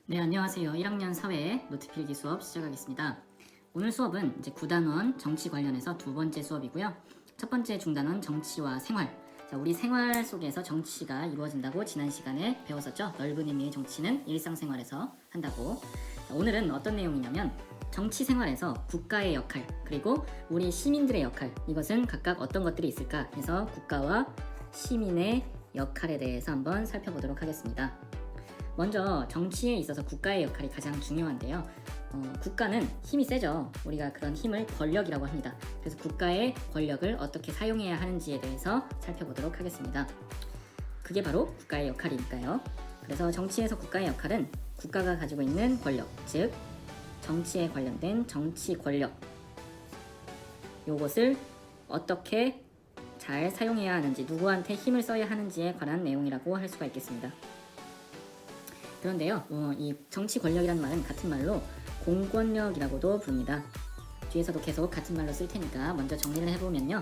네, 안녕하세요. 1학년 사회 노트필기 수업 시작하겠습니다. 오늘 수업은 이제 9단원 정치 관련해서 두 번째 수업이고요. 첫 번째 중단원 정치와 생활. 자, 우리 생활 속에서 정치가 이루어진다고 지난 시간에 배웠었죠. 넓은 의미의 정치는 일상생활에서 한다고. 자, 오늘은 어떤 내용이냐면 정치 생활에서 국가의 역할, 그리고 우리 시민들의 역할, 이것은 각각 어떤 것들이 있을까 해서 국가와 시민의 역할에 대해서 한번 살펴보도록 하겠습니다. 먼저 정치에 있어서 국가의 역할이 가장 중요한데요. 국가는 힘이 세죠. 우리가 그런 힘을 권력이라고 합니다. 그래서 국가의 권력을 어떻게 사용해야 하는지에 대해서 살펴보도록 하겠습니다. 그게 바로 국가의 역할이니까요. 그래서 정치에서 국가의 역할은 국가가 가지고 있는 권력, 즉 정치에 관련된 정치 권력, 요것을 어떻게 잘 사용해야 하는지, 누구한테 힘을 써야 하는지에 관한 내용이라고 할 수가 있겠습니다. 그런데요, 이 정치 권력이라는 말은 같은 말로 공권력이라고도 부릅니다. 뒤에서도 계속 같은 말로 쓸 테니까 먼저 정리를 해보면요.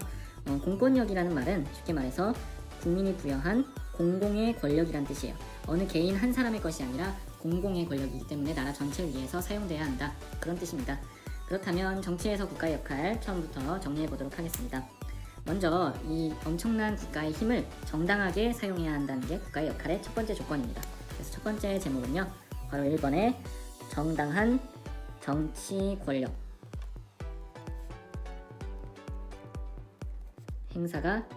공권력이라는 말은 쉽게 말해서 국민이 부여한 공공의 권력이란 뜻이에요. 어느 개인 한 사람의 것이 아니라 공공의 권력이기 때문에 나라 전체를 위해서 사용돼야 한다. 그런 뜻입니다. 그렇다면 정치에서 국가의 역할 처음부터 정리해 보도록 하겠습니다. 먼저 이 엄청난 국가의 힘을 정당하게 사용해야 한다는 게 국가의 역할의 첫 번째 조건입니다. 그래서 첫 번째 제목은요, 바로 1번의 정당한 정치 권력 행사가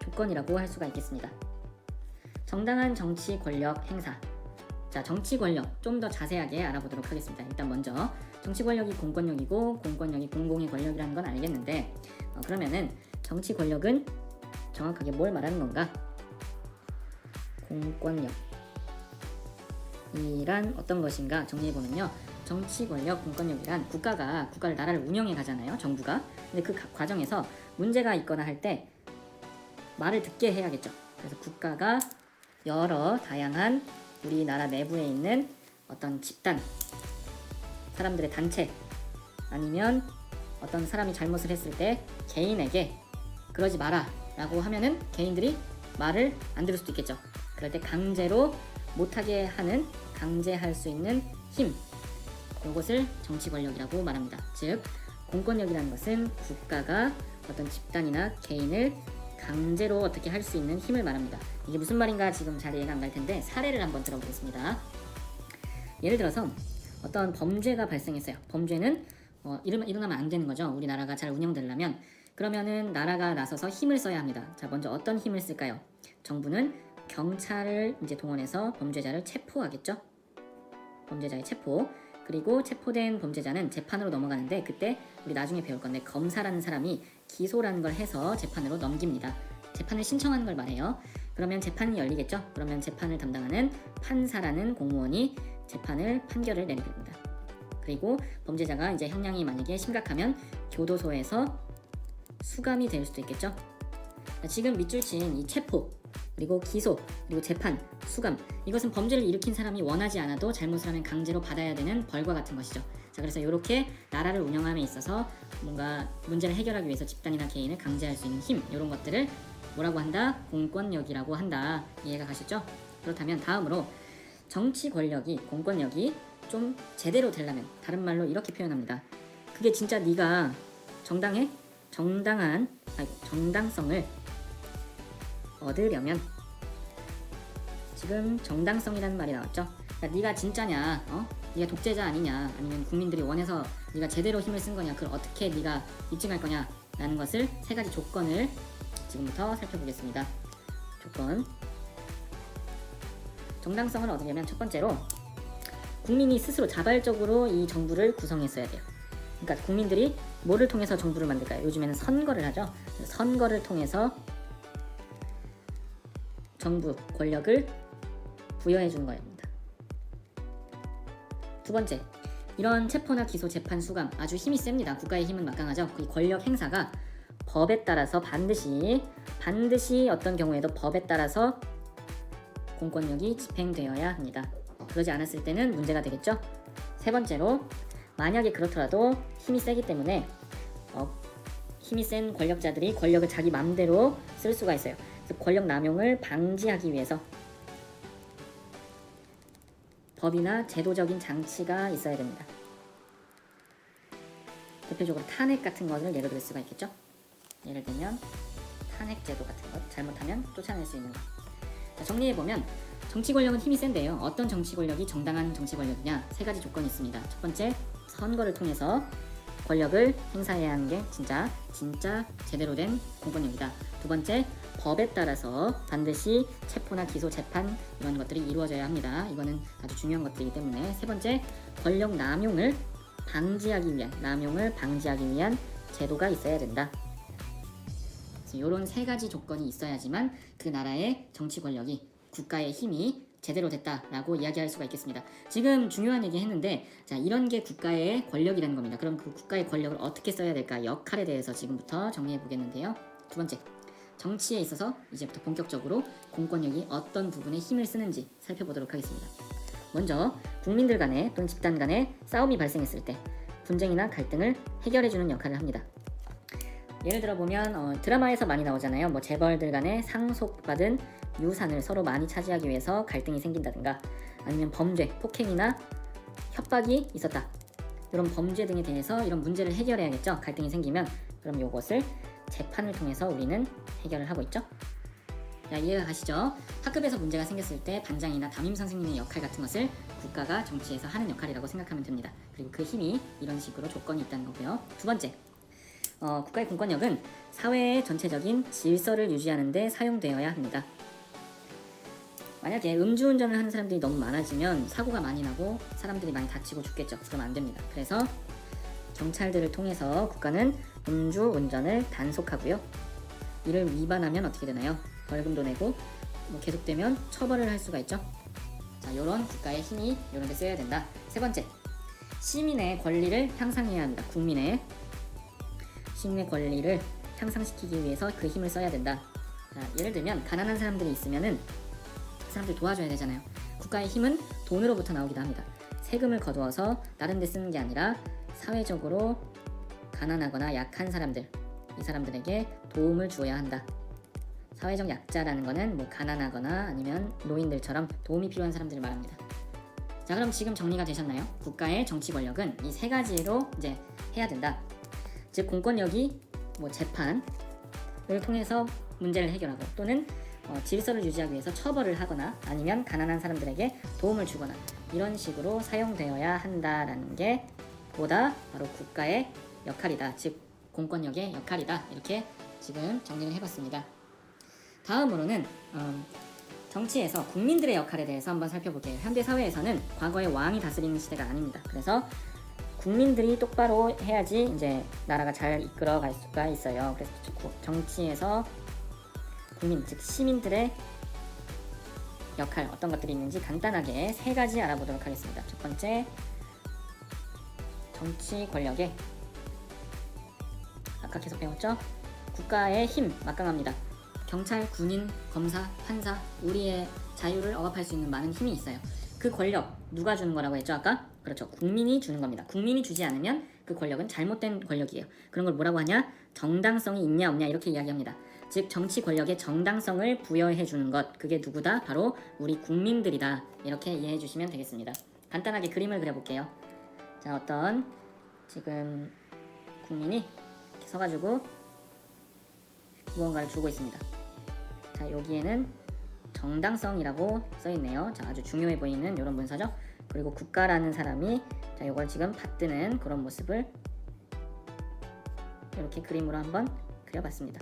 조건이라고 할 수가 있겠습니다. 정당한 정치 권력 행사. 자, 정치 권력 좀 더 자세하게 알아보도록 하겠습니다. 일단 먼저 정치 권력이 공권력이고 공권력이 공공의 권력이라는 건 알겠는데, 그러면은 정치 권력은 정확하게 뭘 말하는 건가? 공권력 이란 어떤 것인가 정리해보면요, 정치 권력, 공권력이란 국가를 나라를 운영해 가잖아요, 정부가. 근데 그 과정에서 문제가 있거나 할 때 말을 듣게 해야겠죠. 그래서 국가가 여러 다양한 우리나라 내부에 있는 어떤 집단, 사람들의 단체, 아니면 어떤 사람이 잘못을 했을 때 개인에게 그러지 마라 라고 하면은 개인들이 말을 안 들을 수도 있겠죠. 그럴 때 강제로 못하게 하는, 강제할 수 있는 힘, 이것을 정치 권력이라고 말합니다. 즉 공권력이라는 것은 국가가 어떤 집단이나 개인을 강제로 어떻게 할 수 있는 힘을 말합니다. 이게 무슨 말인가 지금 잘 이해가 안 갈 텐데 사례를 한번 들어보겠습니다. 예를 들어서 어떤 범죄가 발생했어요. 범죄는 일어나면 안 되는 거죠. 우리나라가 잘 운영되려면. 그러면은 나라가 나서서 힘을 써야 합니다. 자, 먼저 어떤 힘을 쓸까요? 정부는 경찰을 이제 동원해서 범죄자를 체포하겠죠. 범죄자의 체포. 그리고 체포된 범죄자는 재판으로 넘어가는데, 그때 우리 나중에 배울 건데 검사라는 사람이 기소라는 걸 해서 재판으로 넘깁니다. 재판을 신청하는 걸 말해요. 그러면 재판이 열리겠죠. 그러면 재판을 담당하는 판사라는 공무원이 판결을 내립니다. 그리고 범죄자가 이제 형량이 만약에 심각하면 교도소에서 수감이 될 수도 있겠죠. 지금 밑줄 친 이 체포, 그리고 기소, 그리고 재판, 수감, 이것은 범죄를 일으킨 사람이 원하지 않아도 잘못을 하면 강제로 받아야 되는 벌과 같은 것이죠. 자, 그래서 이렇게 나라를 운영함에 있어서 뭔가 문제를 해결하기 위해서 집단이나 개인을 강제할 수 있는 힘, 이런 것들을 뭐라고 한다? 공권력이라고 한다. 이해가 가시죠? 그렇다면 다음으로 정치 권력이, 공권력이 좀 제대로 되려면 다른 말로 이렇게 표현합니다. 그게 진짜 네가 정당해? 정당성을 얻으려면, 지금 정당성이라는 말이 나왔죠. 그러니까 네가 진짜냐, 네가 독재자 아니냐, 아니면 국민들이 원해서 네가 제대로 힘을 쓴 거냐, 그걸 어떻게 네가 입증할 거냐 라는 것을 세 가지 조건을 지금부터 살펴보겠습니다. 조건. 정당성을 얻으려면 첫 번째로 국민이 스스로 자발적으로 이 정부를 구성했어야 돼요. 그러니까 국민들이 뭐를 통해서 정부를 만들까요? 요즘에는 선거를 하죠. 선거를 통해서 정부 권력을 부여해 주는 겁니다. 두 번째, 이런 체포나 기소, 재판, 수감 아주 힘이 셉니다. 국가의 힘은 막강하죠. 그 권력 행사가 법에 따라서 반드시 어떤 경우에도 법에 따라서 공권력이 집행되어야 합니다. 그러지 않았을 때는 문제가 되겠죠. 세 번째로, 만약에 그렇더라도 힘이 세기 때문에 힘이 센 권력자들이 권력을 자기 마음대로 쓸 수가 있어요. 그래서 권력 남용을 방지하기 위해서 법이나 제도적인 장치가 있어야 됩니다. 대표적으로 탄핵 같은 것을 예로 들 수가 있겠죠. 예를 들면 탄핵 제도 같은 것, 잘못하면 쫓아낼 수 있는 것. 자, 정리해보면 정치 권력은 힘이 센데요. 어떤 정치 권력이 정당한 정치 권력이냐? 세 가지 조건이 있습니다. 첫 번째, 선거를 통해서 권력을 행사해야 하는 게 진짜 제대로 된 공권력이다. 두 번째, 법에 따라서 반드시 체포나 기소, 재판 이런 것들이 이루어져야 합니다. 이거는 아주 중요한 것들이기 때문에. 세 번째, 권력 남용을 방지하기 위한 제도가 있어야 된다. 이런 세 가지 조건이 있어야지만 그 나라의 정치 권력이, 국가의 힘이 제대로 됐다라고 이야기할 수가 있겠습니다. 지금 중요한 얘기 했는데, 자, 이런 게 국가의 권력이라는 겁니다. 그럼 그 국가의 권력을 어떻게 써야 될까? 역할에 대해서 지금부터 정리해 보겠는데요. 두 번째, 정치에 있어서 이제부터 본격적으로 공권력이 어떤 부분에 힘을 쓰는지 살펴보도록 하겠습니다. 먼저 국민들 간에 또는 집단 간에 싸움이 발생했을 때 분쟁이나 갈등을 해결해주는 역할을 합니다. 예를 들어 보면 드라마에서 많이 나오잖아요. 뭐 재벌들 간에 상속받은 유산을 서로 많이 차지하기 위해서 갈등이 생긴다든가, 아니면 범죄, 폭행이나 협박이 있었다. 이런 범죄 등에 대해서 이런 문제를 해결해야겠죠. 갈등이 생기면. 그럼 이것을 재판을 통해서 우리는 해결을 하고 있죠. 자, 이해가 가시죠? 학급에서 문제가 생겼을 때 반장이나 담임 선생님의 역할 같은 것을 국가가 정치에서 하는 역할이라고 생각하면 됩니다. 그리고 그 힘이 이런 식으로 조건이 있다는 거고요. 두 번째, 국가의 공권력은 사회의 전체적인 질서를 유지하는 데 사용되어야 합니다. 만약에 음주운전을 하는 사람들이 너무 많아지면 사고가 많이 나고 사람들이 많이 다치고 죽겠죠. 그러면 안 됩니다. 그래서 경찰들을 통해서 국가는 음주운전을 단속하고요. 이를 위반하면 어떻게 되나요? 벌금도 내고 계속되면 처벌을 할 수가 있죠. 자, 이런 국가의 힘이 이런 데 써야 된다. 세 번째, 시민의 권리를 향상해야 합니다. 시민의 권리를 향상시키기 위해서 그 힘을 써야 된다. 자, 예를 들면 가난한 사람들이 있으면은 사람들 도와줘야 되잖아요. 국가의 힘은 돈으로부터 나오기도 합니다. 세금을 거두어서 다른 데 쓰는 게 아니라 사회적으로 가난하거나 약한 사람들, 이 사람들에게 도움을 주어야 한다. 사회적 약자라는 거는 뭐 가난하거나 아니면 노인들처럼 도움이 필요한 사람들을 말합니다. 자, 그럼 지금 정리가 되셨나요? 국가의 정치 권력은 이 세 가지로 이제 해야 된다. 즉 공권력이 뭐 재판을 통해서 문제를 해결하고, 또는 질서를 유지하기 위해서 처벌을 하거나, 아니면 가난한 사람들에게 도움을 주거나, 이런 식으로 사용되어야 한다라는 게 보다 바로 국가의 역할이다. 즉 공권력의 역할이다. 이렇게 지금 정리를 해봤습니다. 다음으로는 정치에서 국민들의 역할에 대해서 한번 살펴볼게요. 현대 사회에서는 과거의 왕이 다스리는 시대가 아닙니다. 그래서 국민들이 똑바로 해야지 이제 나라가 잘 이끌어갈 수가 있어요. 그래서 정치에서 국민, 즉 시민들의 역할 어떤 것들이 있는지 간단하게 세 가지 알아보도록 하겠습니다. 첫 번째, 정치 권력의, 아까 계속 배웠죠? 국가의 힘 막강합니다. 경찰, 군인, 검사, 판사, 우리의 자유를 억압할 수 있는 많은 힘이 있어요. 그 권력 누가 주는 거라고 했죠 아까? 그렇죠, 국민이 주는 겁니다. 국민이 주지 않으면 그 권력은 잘못된 권력이에요. 그런 걸 뭐라고 하냐? 정당성이 있냐 없냐 이렇게 이야기합니다. 즉 정치 권력에 정당성을 부여해 주는 것, 그게 누구다? 바로 우리 국민들이다. 이렇게 이해해 주시면 되겠습니다. 간단하게 그림을 그려볼게요. 자, 어떤 지금 국민이 이렇게 서가지고 무언가를 주고 있습니다. 자, 여기에는 정당성이라고 써있네요. 자, 아주 중요해 보이는 이런 문서죠. 그리고 국가라는 사람이 자, 이걸 지금 받드는 그런 모습을 이렇게 그림으로 한번 그려봤습니다.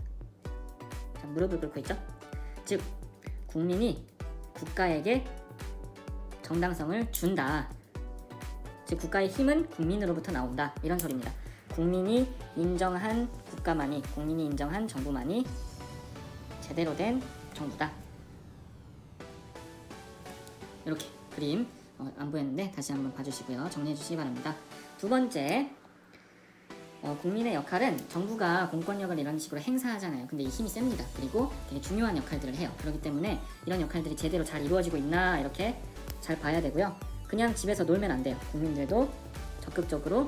자, 무릎을 꿇고 있죠. 즉 국민이 국가에게 정당성을 준다. 즉 국가의 힘은 국민으로부터 나온다. 이런 소리입니다. 국민이 인정한 국가만이, 국민이 인정한 정부만이 제대로 된 정부다. 이렇게 그림 안 보였는데 다시 한번 봐주시고요. 정리해 주시기 바랍니다. 두 번째, 국민의 역할은 정부가 공권력을 이런 식으로 행사하잖아요. 근데 이 힘이 셉니다. 그리고 되게 중요한 역할들을 해요. 그렇기 때문에 이런 역할들이 제대로 잘 이루어지고 있나 이렇게 잘 봐야 되고요. 그냥 집에서 놀면 안 돼요. 국민들도 적극적으로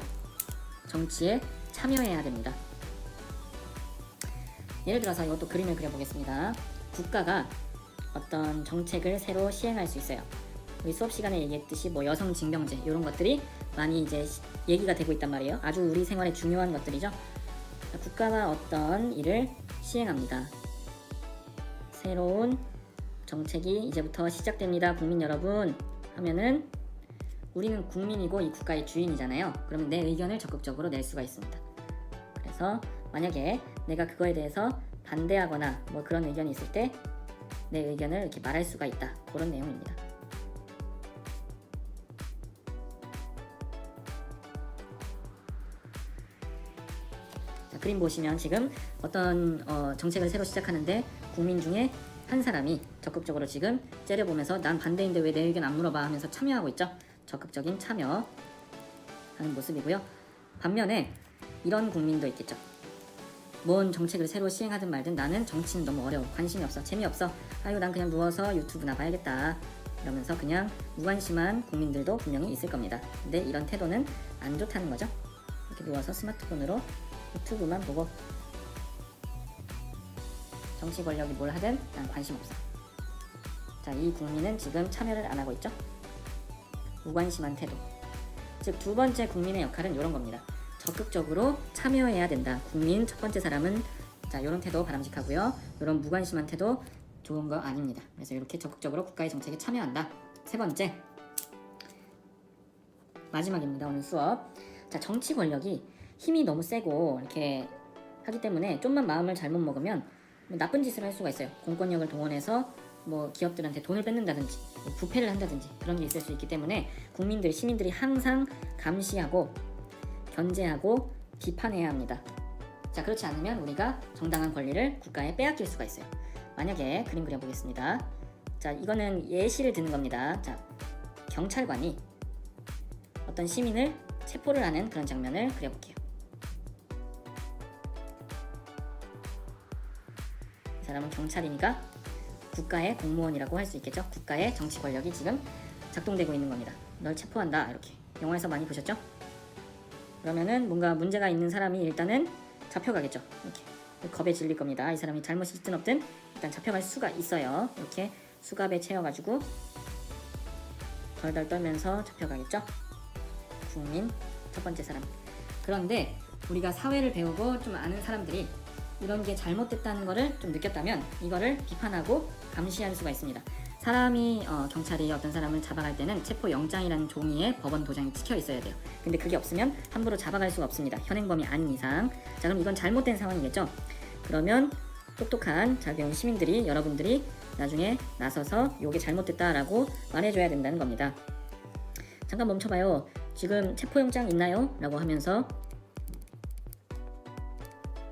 정치에 참여해야 됩니다. 예를 들어서 이것도 그림을 그려보겠습니다. 국가가 어떤 정책을 새로 시행할 수 있어요. 우리 수업 시간에 얘기했듯이 뭐 여성 징병제 이런 것들이 많이 이제 얘기가 되고 있단 말이에요. 아주 우리 생활에 중요한 것들이죠. 국가가 어떤 일을 시행합니다. 새로운 정책이 이제부터 시작됩니다. 국민 여러분 하면은 우리는 국민이고 이 국가의 주인이잖아요. 그러면 내 의견을 적극적으로 낼 수가 있습니다. 그래서 만약에 내가 그거에 대해서 반대하거나 뭐 그런 의견이 있을 때 내 의견을 이렇게 말할 수가 있다. 그런 내용입니다. 자, 그림 보시면 지금 어떤 정책을 새로 시작하는데 국민 중에 한 사람이 적극적으로 지금 째려보면서 난 반대인데 왜 내 의견 안 물어봐 하면서 참여하고 있죠. 적극적인 참여하는 모습이고요. 반면에 이런 국민도 있겠죠. 뭔 정책을 새로 시행하든 말든 나는 정치는 너무 어려워. 관심이 없어. 재미없어. 아유 난 그냥 누워서 유튜브나 봐야겠다. 이러면서 그냥 무관심한 국민들도 분명히 있을 겁니다. 근데 이런 태도는 안 좋다는 거죠. 이렇게 누워서 스마트폰으로 유튜브만 보고 정치 권력이 뭘 하든 난 관심 없어. 자, 이 국민은 지금 참여를 안 하고 있죠. 무관심한 태도. 즉 두 번째 국민의 역할은 이런 겁니다. 적극적으로 참여해야 된다. 국민 첫 번째 사람은 자 이런 태도 바람직하고요. 이런 무관심한 태도 좋은 거 아닙니다. 그래서 이렇게 적극적으로 국가의 정책에 참여한다. 세 번째 마지막입니다. 오늘 수업. 자, 정치 권력이 힘이 너무 세고 이렇게 하기 때문에 좀만 마음을 잘못 먹으면 나쁜 짓을 할 수가 있어요. 공권력을 동원해서 뭐 기업들한테 돈을 뺏는다든지 부패를 한다든지 그런 게 있을 수 있기 때문에 국민들, 시민들이 항상 감시하고 견제하고 비판해야 합니다. 자, 그렇지 않으면 우리가 정당한 권리를 국가에 빼앗길 수가 있어요. 만약에 그림 그려보겠습니다. 자, 이거는 예시를 드는 겁니다. 자, 경찰관이 어떤 시민을 체포를 하는 그런 장면을 그려볼게요. 이 사람은 경찰이니까 국가의 공무원이라고 할 수 있겠죠. 국가의 정치 권력이 지금 작동되고 있는 겁니다. 널 체포한다. 이렇게 영화에서 많이 보셨죠? 그러면은 뭔가 문제가 있는 사람이 일단은 잡혀가겠죠. 이렇게 겁에 질릴 겁니다. 이 사람이 잘못이 있든 없든 일단 잡혀갈 수가 있어요. 이렇게 수갑에 채워가지고 덜덜 떨면서 잡혀가겠죠. 국민 첫 번째 사람. 그런데 우리가 사회를 배우고 좀 아는 사람들이 이런 게 잘못됐다는 거를 좀 느꼈다면 이거를 비판하고 감시할 수가 있습니다. 사람이 경찰이 어떤 사람을 잡아갈 때는 체포영장이라는 종이에 법원 도장이 찍혀 있어야 돼요. 근데 그게 없으면 함부로 잡아갈 수가 없습니다. 현행범이 아닌 이상. 자, 그럼 이건 잘못된 상황이겠죠. 그러면 똑똑한 잘 배운 시민들이 여러분들이 나중에 나서서 이게 잘못됐다라고 말해줘야 된다는 겁니다. 잠깐 멈춰봐요. 지금 체포영장 있나요? 라고 하면서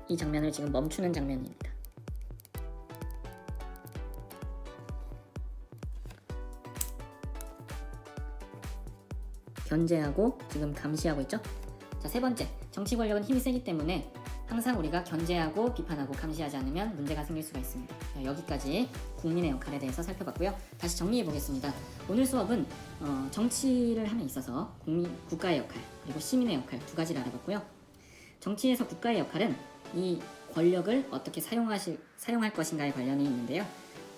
이 장면을 지금 멈추는 장면입니다. 견제하고 지금 감시하고 있죠. 자, 세 번째, 정치 권력은 힘이 세기 때문에 항상 우리가 견제하고 비판하고 감시하지 않으면 문제가 생길 수가 있습니다. 자, 여기까지 국민의 역할에 대해서 살펴봤고요. 다시 정리해 보겠습니다. 오늘 수업은 정치를 함에 있어서 국가의 역할 그리고 시민의 역할 두 가지를 알아봤고요. 정치에서 국가의 역할은 이 권력을 어떻게 사용할 것인가에 관련이 있는데요.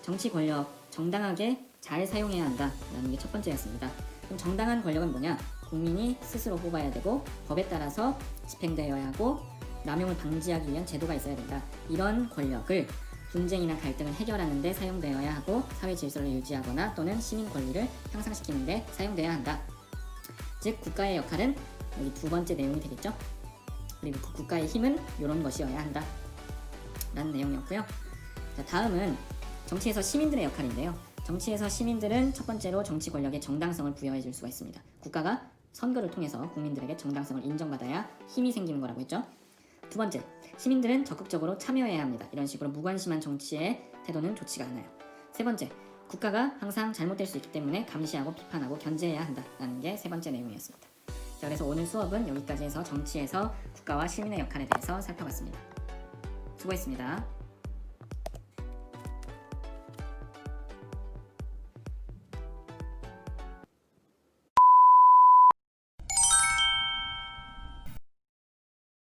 정치 권력 정당하게 잘 사용해야 한다라는 게 첫 번째였습니다. 그럼 정당한 권력은 뭐냐? 국민이 스스로 뽑아야 되고 법에 따라서 집행되어야 하고 남용을 방지하기 위한 제도가 있어야 된다. 이런 권력을 분쟁이나 갈등을 해결하는 데 사용되어야 하고 사회 질서를 유지하거나 또는 시민 권리를 향상시키는 데 사용되어야 한다. 즉 국가의 역할은 여기 두 번째 내용이 되겠죠. 그리고 국가의 힘은 이런 것이어야 한다 라는 내용이었고요. 자, 다음은 정치에서 시민들의 역할인데요. 정치에서 시민들은 첫 번째로 정치 권력에 정당성을 부여해 줄 수가 있습니다. 국가가 선거를 통해서 국민들에게 정당성을 인정받아야 힘이 생기는 거라고 했죠. 두 번째, 시민들은 적극적으로 참여해야 합니다. 이런 식으로 무관심한 정치의 태도는 좋지가 않아요. 세 번째, 국가가 항상 잘못될 수 있기 때문에 감시하고 비판하고 견제해야 한다라는 게 세 번째 내용이었습니다. 자, 그래서 오늘 수업은 여기까지 해서 정치에서 국가와 시민의 역할에 대해서 살펴봤습니다. 수고했습니다.